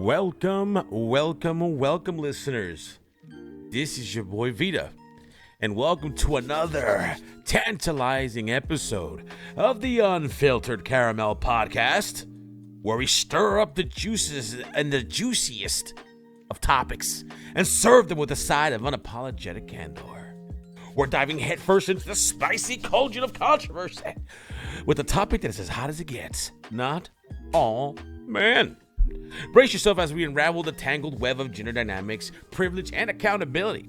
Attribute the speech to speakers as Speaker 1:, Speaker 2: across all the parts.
Speaker 1: Welcome, listeners. This is your boy Vita, and welcome to another tantalizing episode of the Unfiltered Caramel Podcast, where we stir up the juices and the juiciest of topics and serve them with a side of unapologetic candor. We're diving headfirst into the spicy cauldron of controversy with a topic that is as hot as it gets. Not all men. Brace yourself as we unravel the tangled web of gender dynamics, privilege, and accountability.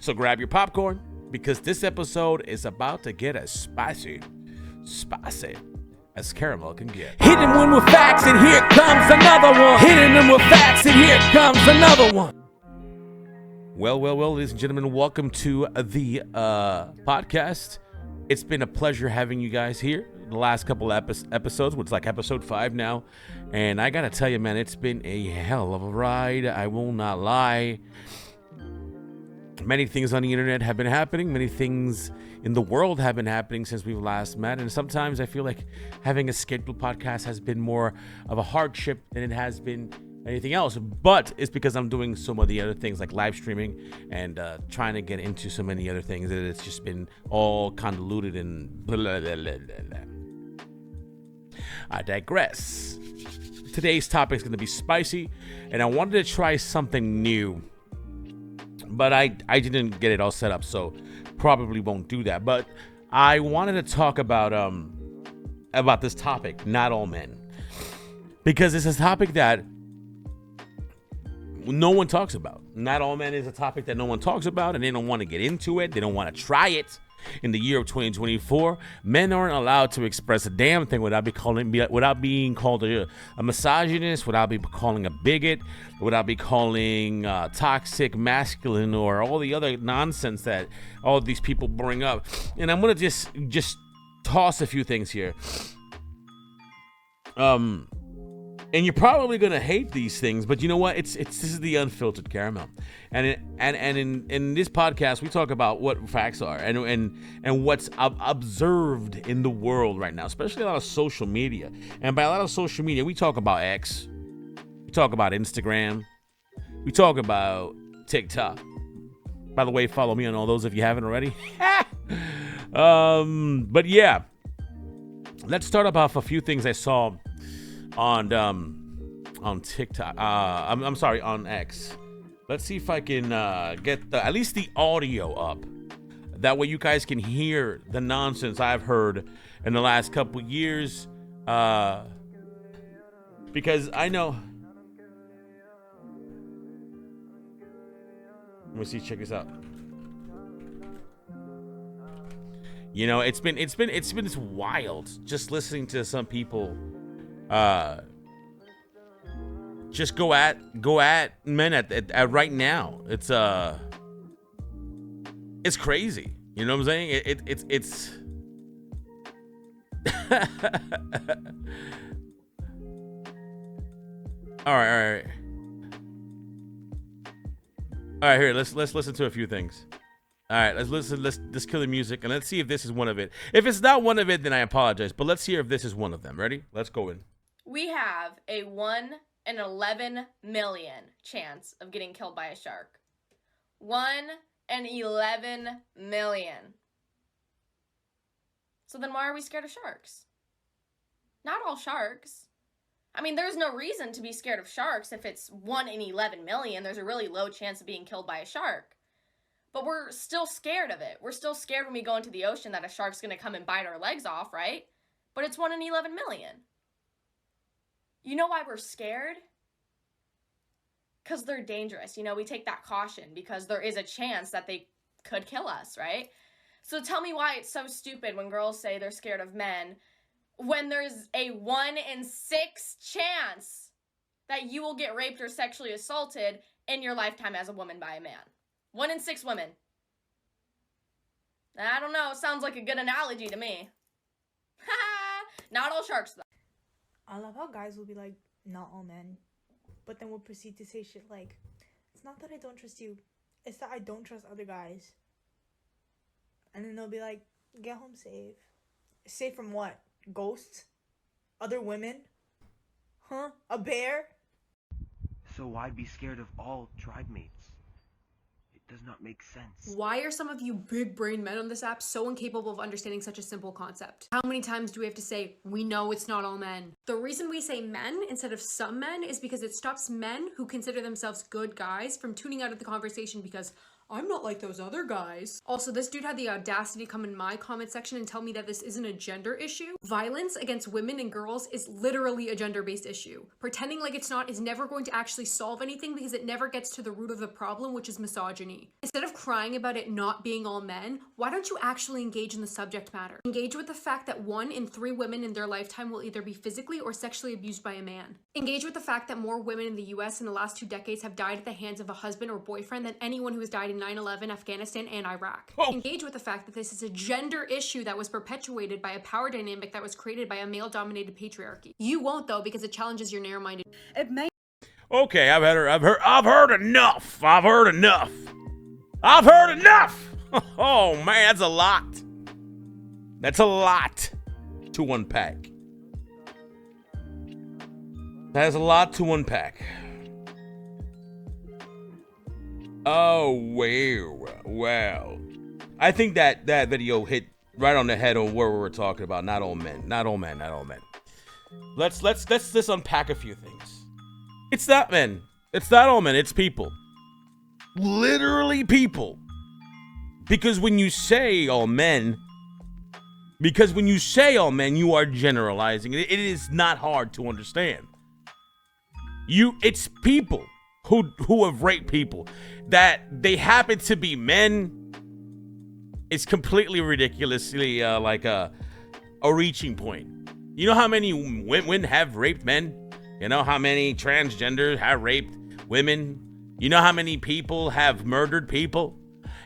Speaker 1: So grab your popcorn, because this episode is about to get as spicy as caramel can get.
Speaker 2: Hitting them with facts, and here comes another one. Hitting them with facts, and here comes another one.
Speaker 1: Well, ladies and gentlemen, welcome to the podcast. It's been a pleasure having you guys here. The last couple episodes, which is like episode 5 now, and I gotta tell you, man, it's been a hell of a ride. I will not lie. Many things on the internet have been happening. Many things in the world have been happening since we've last met, and sometimes I feel like having a scheduled podcast has been more of a hardship than it has been anything else, but it's because I'm doing so many other things like live streaming and trying to get into so many other things that it's just been all convoluted and blah, blah, blah, blah, blah. I digress. Today's topic is going to be spicy, and I wanted to try something new, but I didn't get it all set up, so probably won't do that. But I wanted to talk about this topic, not all men, because it's a topic that no one talks about. Not all men is a topic that no one talks about, and they don't want to get into it. They don't want to try it. In the year of 2024, men aren't allowed to express a damn thing without being called a misogynist, without be calling a bigot, without be calling toxic masculine, or all the other nonsense that all of these people bring up. And I'm gonna just toss a few things here. And you're probably gonna hate these things, but you know what? This is the Unfiltered Caramel, and in this podcast we talk about what facts are and what's observed in the world right now, especially a lot of social media. And by a lot of social media, we talk about X, we talk about Instagram, we talk about TikTok. By the way, follow me on all those if you haven't already. But yeah, let's start off a few things I saw on TikTok. I'm sorry, on X. Let's see if I can get at least the audio up. That way you guys can hear the nonsense I've heard in the last couple years. Because I know. Let me see. Check this out. You know, it's been this wild just listening to some people. Just go at men at right now. It's crazy. You know what I'm saying? It's all right. Here, let's listen to a few things. All right, let's listen. Let's kill the music, and let's see if this is one of it. If it's not one of it, then I apologize. But let's hear if this is one of them. Ready? Let's go in.
Speaker 3: We have a 1 in 11 million chance of getting killed by a shark. 1 in 11 million. So then why are we scared of sharks? Not all sharks. I mean, there's no reason to be scared of sharks if it's 1 in 11 million. There's a really low chance of being killed by a shark. But we're still scared of it. We're still scared when we go into the ocean that a shark's going to come and bite our legs off, right? But it's 1 in 11 million. You know why we're scared? Because they're dangerous. You know, we take that caution because there is a chance that they could kill us, right? So tell me why it's so stupid when girls say they're scared of men when there's a 1 in 6 chance that you will get raped or sexually assaulted in your lifetime as a woman by a man. 1 in 6 women. I don't know. Sounds like a good analogy to me. Not all sharks, though.
Speaker 4: I love how guys will be like, not all men. But then we'll proceed to say shit like, it's not that I don't trust you. It's that I don't trust other guys. And then they'll be like, get home safe. Safe from what? Ghosts? Other women? Huh? A bear?
Speaker 5: So why be scared of all tribe mates? It does not make sense.
Speaker 6: Why are some of you big brain men on this app so incapable of understanding such a simple concept? How many times do we have to say, we know it's not all men? The reason we say men instead of some men is because it stops men who consider themselves good guys from tuning out of the conversation because I'm not like those other guys. Also, this dude had the audacity to come in my comment section and tell me that this isn't a gender issue. Violence against women and girls is literally a gender-based issue. Pretending like it's not is never going to actually solve anything because it never gets to the root of the problem, which is misogyny. Instead of crying about it not being all men, why don't you actually engage in the subject matter? Engage with the fact that 1 in 3 women in their lifetime will either be physically or sexually abused by a man. Engage with the fact that more women in the US in the last 2 decades have died at the hands of a husband or boyfriend than anyone who has died in 9/11, Afghanistan, and Iraq. Engage with the fact that this is a gender issue that was perpetuated by a power dynamic that was created by a male-dominated patriarchy. You won't though, because it challenges your narrow-minded.
Speaker 1: Okay, I've heard enough. I've heard enough. Oh man, that's a lot. That's a lot to unpack. That's a lot to unpack. Oh, well. I think that video hit right on the head on where we were talking about. Not all men. Let's unpack a few things. It's not men. It's not all men. It's people. Literally people. Because when you say all men, you are generalizing. It is not hard to understand. It's people who have raped people. That they happen to be men is completely ridiculously like a reaching point. You know how many women have raped men? You know how many transgenders have raped women? You know how many people have murdered people?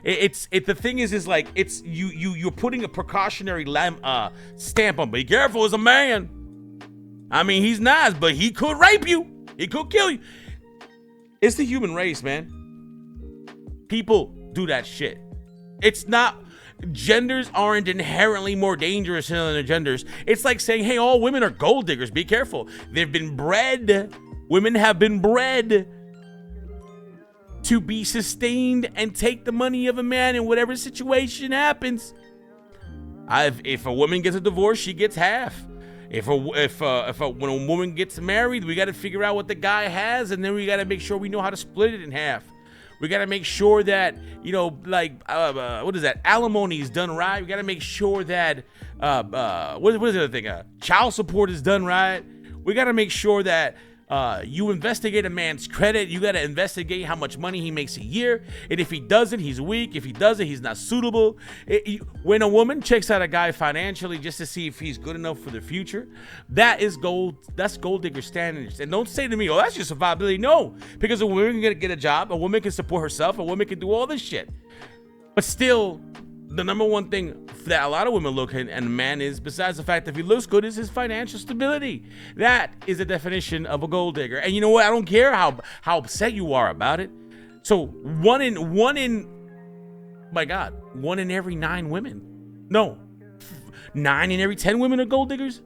Speaker 1: The thing is like it's you're putting a precautionary stamp on. Be careful as a man. I mean, he's nice, but he could rape you. He could kill you. It's the human race, man. People do that shit. It's not, genders aren't inherently more dangerous than other genders. It's like saying, hey, all women are gold diggers. Be careful. Women have been bred to be sustained and take the money of a man in whatever situation happens. If a woman gets a divorce, she gets half. When a woman gets married, we got to figure out what the guy has, and then we got to make sure we know how to split it in half. We got to make sure that, what is that? Alimony is done right. We got to make sure that, what is the other thing? Child support is done right. We got to make sure that you investigate a man's credit. You got to investigate how much money he makes a year. And if he doesn't, he's weak. If he doesn't, he's not suitable. When a woman checks out a guy financially just to see if he's good enough for the future, that's gold digger standards. And don't say to me, oh, that's just survivability. No, because a woman can get a job. A woman can support herself. A woman can do all this shit. But still, the number one thing that a lot of women look at in a man is, besides the fact that if he looks good, is his financial stability. That is the definition of a gold digger. And you know what? I don't care how upset you are about it. So one in every 9 women. No, 9 in every 10 women are gold diggers.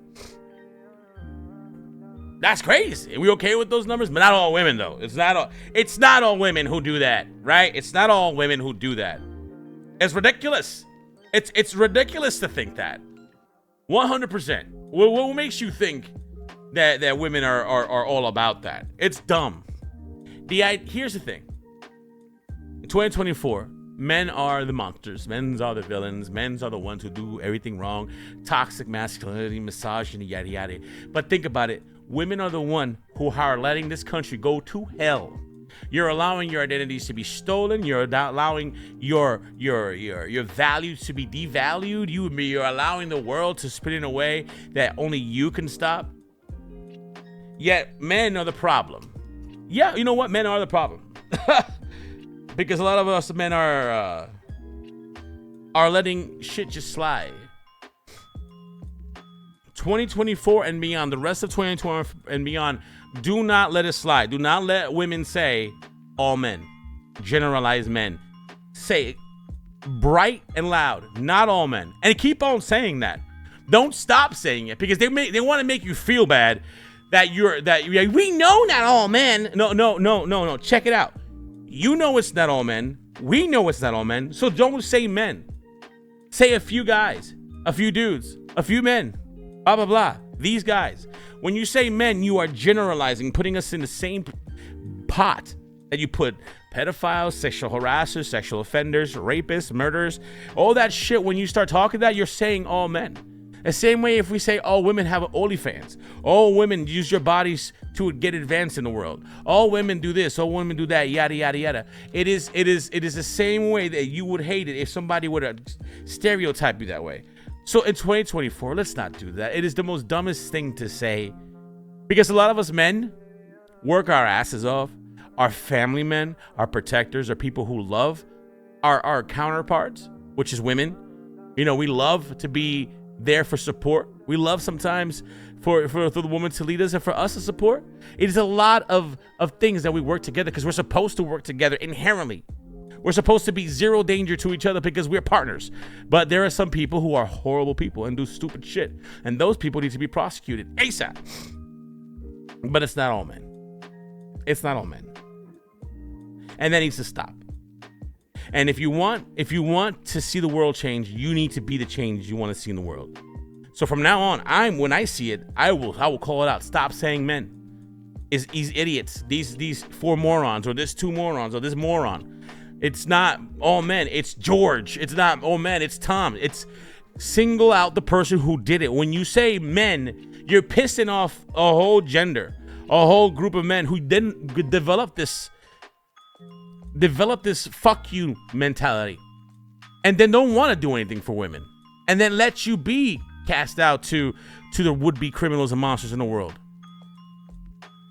Speaker 1: That's crazy. Are we okay with those numbers? But not all women, though. It's not all women who do that, right? It's not all women who do that. It's ridiculous. It's ridiculous to think that. 100%. What makes you think that women are all about that? It's dumb. Here's the thing. In 2024, men are the monsters. Men are the villains. Men are the ones who do everything wrong. Toxic masculinity, misogyny, yada yada. But think about it. Women are the one who are letting this country go to hell. You're allowing your identities to be stolen. You're allowing your values to be devalued. You're allowing the world to spin in a way that only you can stop. Yet men are the problem. Yeah, you know what? Men are the problem. Because a lot of us men are letting shit just slide. 2024 and beyond, the rest of 2020 and beyond, do not let it slide. Do not let women say all men, generalize men. Say it bright and loud, not all men. And keep on saying that. Don't stop saying it, because they want to make you feel bad we know not all men. No. Check it out. You know it's not all men. We know it's not all men. So don't say men. Say a few guys, a few dudes, a few men, blah, blah, blah. These guys. When you say men, you are generalizing, putting us in the same pot that you put pedophiles, sexual harassers, sexual offenders, rapists, murderers, all that shit. When you start talking that, you're saying all men. The same way if we say all women have OnlyFans, all women use your bodies to get advanced in the world, all women do this, all women do that, yada yada yada. It is the same way that you would hate it if somebody would have stereotyped you that way. So in 2024, let's not do that. It is the most dumbest thing to say, because a lot of us men work our asses off. Our family men, our protectors, our people who love our counterparts, which is women. You know, we love to be there for support. We love sometimes for the woman to lead us and for us to support. It is a lot of things that we work together because we're supposed to work together inherently. We're supposed to be zero danger to each other because we're partners. But there are some people who are horrible people and do stupid shit. And those people need to be prosecuted ASAP. But it's not all men. It's not all men. And that needs to stop. And if you want to see the world change, you need to be the change you want to see in the world. So from now on, when I see it, I will call it out. Stop saying men. Is these idiots, these 4 morons, or this 2 morons, or this moron. It's not all men. It's George. It's not all men. It's Tom. It's single out the person who did it. When you say men, you're pissing off a whole gender, a whole group of men who didn't develop this fuck you mentality, and then don't want to do anything for women, and then let you be cast out to the would-be criminals and monsters in the world.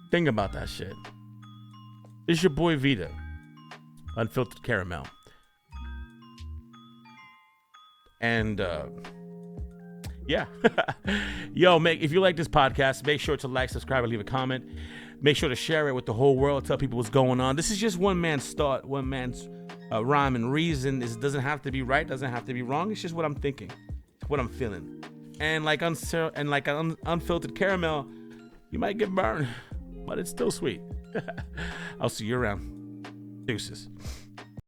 Speaker 1: Think about that shit. It's your boy Vita, Unfiltered Caramel. And yeah. Yo, if you like this podcast, make sure to like, subscribe, and leave a comment. Make sure to share it with the whole world. Tell people what's going on. This is just one man's thought, one man's rhyme and reason. It doesn't have to be right, doesn't have to be wrong. It's just what I'm thinking, what I'm feeling. And like unfiltered caramel, you might get burned, but it's still sweet. I'll see you around. Deuces.